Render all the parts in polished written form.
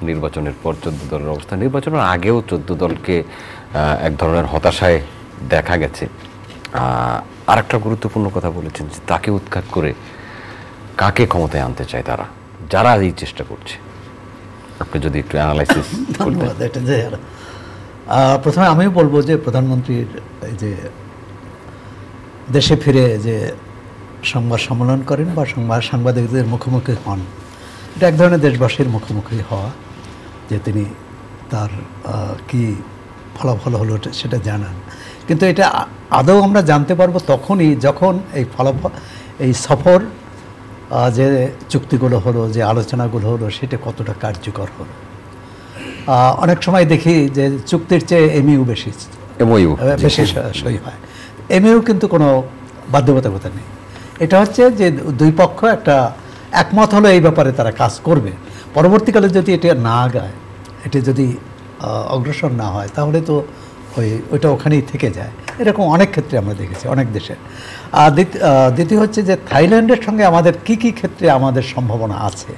নির্বাচনের পর 14 দলের অবস্থা, নির্বাচনের আগেও 14 দলকে এক ধরনের হতাশায় দেখা গেছে। আর একটা গুরুত্বপূর্ণ কথা বলেছেন যে তাকে উৎখাত করে কাকে ক্ষমতায় আনতে চায় তারা, যারা এই চেষ্টা করছে। আপনি যদি একটু অ্যানালাইসিস করতেন। এটা যে প্রথমে আমিও বলবো যে প্রধানমন্ত্রীর এই যে দেশে ফিরে যে সংবাদ সম্মেলন করেন বা সাংবাদিকদের মুখোমুখি হন, এটা এক ধরনের দেশবাসীর মুখোমুখি হওয়া, যে তিনি তার কি ফলাফল হলো সেটা জানান। কিন্তু এটা আদৌ আমরা জানতে পারবো তখনই যখন এই ফলাফল, এই সফর, যে চুক্তিগুলো হলো, যে আলোচনাগুলো হলো, সেটা কতটা কার্যকর হলো। অনেক সময় দেখি যে চুক্তির চেয়ে এমইউ বেশি সই হয়। এমইউ কিন্তু কোনো বাধ্যবাধকতা নেই। এটা হচ্ছে যে দুই পক্ষ একটা একমত হলো এই ব্যাপারে তারা কাজ করবে। পরবর্তীকালে যদি এটা না গায়, এটা যদি অগ্রসর না হয়, তাহলে তো ওইটা ওখানেই থেকে যায়। এরকম অনেক ক্ষেত্রে আমরা দেখেছি অনেক দেশে। আর দ্বিতীয় হচ্ছে যে থাইল্যান্ডের সঙ্গে আমাদের কি কি ক্ষেত্রে আমাদের সম্ভাবনা আছে।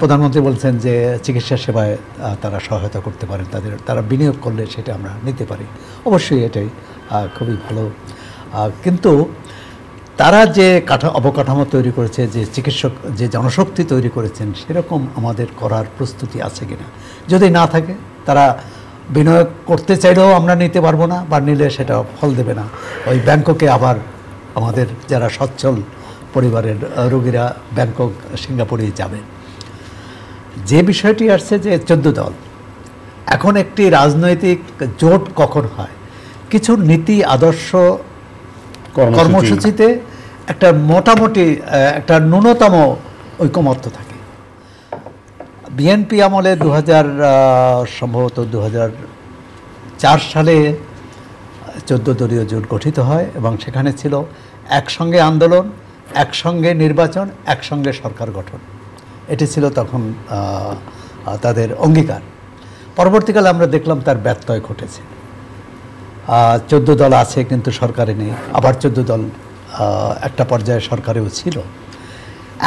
প্রধানমন্ত্রী বলছেন যে চিকিৎসা সেবায় তারা সহায়তা করতে পারেন, তারা বিনিয়োগ করলে সেটা আমরা নিতে পারি। অবশ্যই এটাই খুবই ভালো। কিন্তু তারা যে অবকাঠামো তৈরি করেছে, যে চিকিৎসক, যে জনশক্তি তৈরি করেছেন, সেরকম আমাদের করার প্রস্তুতি আছে কিনা। যদি না থাকে, তারা বিনিয়োগ করতে চাইলেও আমরা নিতে পারবো না, বা নিলে সেটা ফল দেবে না। ওই ব্যাংককে আবার আমাদের যারা সচ্ছল পরিবারের রোগীরা ব্যাংকক, সিঙ্গাপুরেই যাবে। যে বিষয়টি আসছে যে 14 দল, এখন একটি রাজনৈতিক জোট কখন হয়, কিছু নীতি আদর্শ কর্মসূচিতে একটা মোটামুটি একটা ন্যূনতম ঐকমত্য থাকে। বিএনপি আমলে সম্ভবত 2004 সালে 14 দলীয় জোট গঠিত হয়, এবং সেখানে ছিল একসঙ্গে আন্দোলন, একসঙ্গে নির্বাচন, একসঙ্গে সরকার গঠন। এটি ছিল তখন তাদের অঙ্গীকার। পরবর্তীকালে আমরা দেখলাম তার ব্যত্যয় ঘটেছে। 14 দল আছে কিন্তু সরকারে নেই, আবার 14 দল একটা পর্যায়ে সরকারেও ছিল।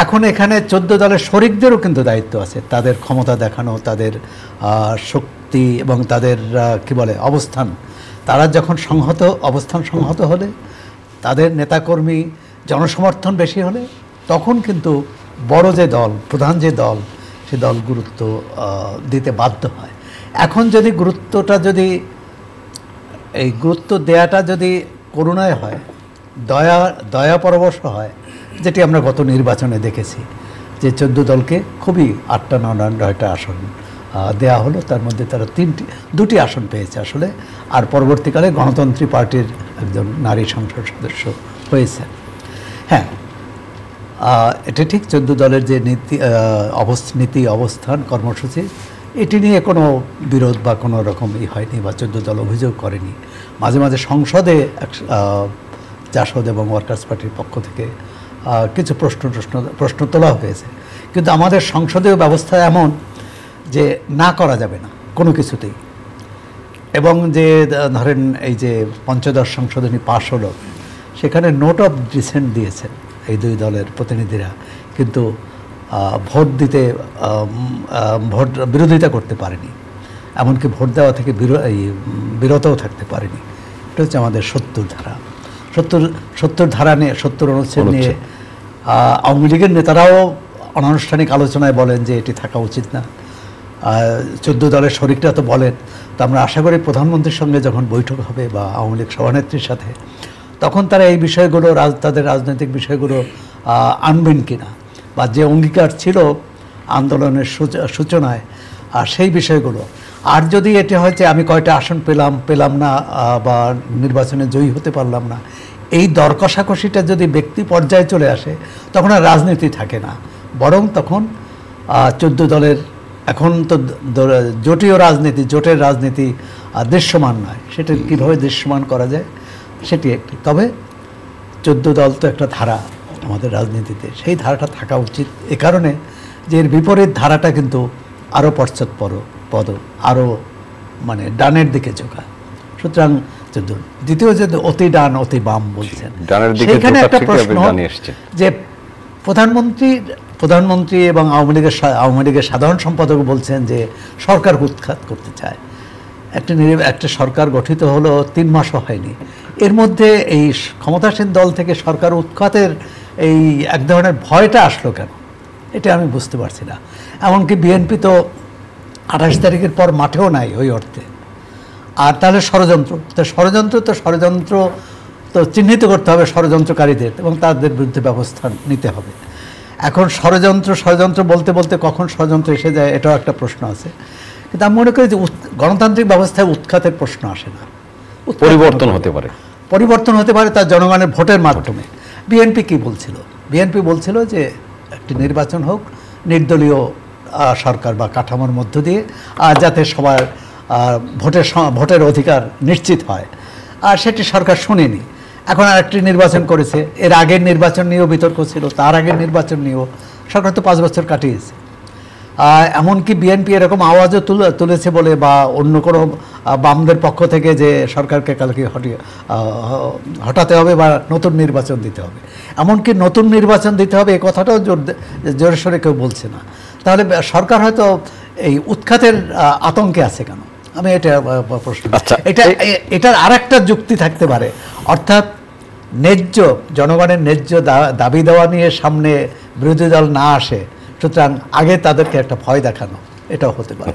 এখন এখানে 14 দলের শরিকদেরও কিন্তু দায়িত্ব আছে, তাদের ক্ষমতা দেখানো, তাদের শক্তি এবং তাদের কি বলে অবস্থান। তারা যখন অবস্থান সংহত হলে, তাদের নেতাকর্মী জনসমর্থন বেশি হলে, তখন কিন্তু বড় যে দল, প্রধান যে দল, সে দল গুরুত্ব দিতে বাধ্য হয়। এখন যদি এই গুরুত্ব দেয়াটা যদি করুণায় হয়, দয়া পরবশ হয়, যেটি আমরা গত নির্বাচনে দেখেছি, যে 14 দলকে খুবই 8টা 9টা আসন দেয়া হলো, তার মধ্যে তারা 2টি আসন পেয়েছে আসলে। আর পরবর্তীকালে গণতন্ত্রী পার্টির একজন নারী সংসদ সদস্য হয়েছেন। হ্যাঁ, এটা ঠিক 14 দলের যে নীতি অবস্থান কর্মসূচি, এটি নিয়ে কোনো বিরোধ বা কোনো রকমই হয়নি, বা 14 দল অভিযোগ করেনি। মাঝে মাঝে সংসদে জাসদ এবং ওয়ার্কার্স পার্টির পক্ষ থেকে কিছু প্রশ্ন তোলা হয়েছে, কিন্তু আমাদের সংসদীয় ব্যবস্থা এমন যে না করা যাবে না কোনো কিছুতেই। এবং যে ধরেন এই যে পঞ্চদশ সংশোধনী পাশ হলো, সেখানে নোট অফ ডিসেন্ট দিয়েছেন এই 2 দলের প্রতিনিধিরা, কিন্তু ভোট বিরোধিতা করতে পারেনি, এমনকি ভোট দেওয়া থেকে বিরতও থাকতে পারেনি। এটা হচ্ছে আমাদের 70 ধারা। 70 ধারা নিয়ে, 70 অনুচ্ছেদ নিয়ে আওয়ামী লীগের নেতারাও অনানুষ্ঠানিক আলোচনায় বলেন যে এটি থাকা উচিত না। 14 দলের শরিকরা তো বলেন। তো আমরা আশা করি প্রধানমন্ত্রীর সঙ্গে যখন বৈঠক হবে বা আওয়ামী লীগ সভানেত্রীর সাথে, তখন তারা এই বিষয়গুলো, তাদের রাজনৈতিক বিষয়গুলো আনবেন কিনা, বা যে অঙ্গীকার ছিল আন্দোলনের সূচনায়, সেই বিষয়গুলো। আর যদি এটি হয় যে আমি কয়টা আসন পেলাম না, বা নির্বাচনে জয়ী হতে পারলাম না, এই দর কষাকষিটা যদি ব্যক্তি পর্যায়ে চলে আসে, তখন আর রাজনীতি থাকে না, বরং তখন 14 দলের, এখন তো জোটের রাজনীতি দৃশ্যমান নয়, সেটা কীভাবে দৃশ্যমান করা যায় সেটি একটি। তবে 14 দল তো একটা ধারা আমাদের রাজনীতিতে, সেই ধারাটা থাকা উচিত। এ কারণে যে এর বিপরীত ধারাটা কিন্তু আরও পশ্চাৎপদ, আরও মানে ডানের দিকে ঝোঁকা। সুতরাং দ্বিতীয় যে অতি ডান অতি বাম বলছেন, সেখানে একটা প্রশ্ন যে প্রধানমন্ত্রী এবং আওয়ামী লীগের সাধারণ সম্পাদক বলছেন যে সরকার উৎখাত করতে চায়। একটা সরকার গঠিত হলো 3 মাসও হয়নি, এর মধ্যে এই ক্ষমতাসীন দল থেকে সরকার উৎখাতের এই এক ধরনের ভয়টা আসলো কেন, এটা আমি বুঝতে পারছি না। এমনকি বিএনপি তো 28 তারিখের পর মাঠেও নাই ওই অর্থে। আর তাহলে ষড়যন্ত্র তো চিহ্নিত করতে হবে ষড়যন্ত্রকারীদের এবং তাদের বিরুদ্ধে ব্যবস্থা নিতে হবে। এখন ষড়যন্ত্র বলতে বলতে কখন ষড়যন্ত্র এসে যায় এটাও একটা প্রশ্ন আছে। কিন্তু আমি মনে করি যে গণতান্ত্রিক ব্যবস্থায় উৎখাতের প্রশ্ন আসে না, পরিবর্তন হতে পারে তার জনগণের ভোটের মাধ্যমে। বিএনপি কি বলছিল? বিএনপি বলছিল যে একটি নির্বাচন হোক নির্দলীয় সরকার বা কাঠামোর মধ্য দিয়ে, যাতে সবার ভোটের অধিকার নিশ্চিত হয়। আর সেটি সরকার শুনেনি। এখন আরেকটি নির্বাচন করেছে, এর আগের নির্বাচন নিয়েও বিতর্ক ছিল, তার আগের নির্বাচন নিয়েও। সরকার তো 5 বছর কাটিয়েছে। এমনকি বিএনপি এরকম আওয়াজও তুলেছে বলে, বা অন্য কোনো বামদের পক্ষ থেকে যে সরকারকে কালকে হটাতে হবে বা নতুন নির্বাচন দিতে হবে, এমনকি নতুন নির্বাচন দিতে হবে এই কথাটাও জোরে সোরে কেউ বলছে না। তাহলে সরকার হয়তো এই উৎখাতের আতঙ্কে আছে কেন? আমি এটা প্রশ্ন। এটার আরেকটা যুক্তি থাকতে পারে, অর্থাৎ জনগণের ন্যায্য দাবি দেওয়া নিয়ে সামনে বিরোধী দল না আসে, সুতরাং আগে তাদেরকে একটা ভয় দেখানো, এটাও হতে পারে।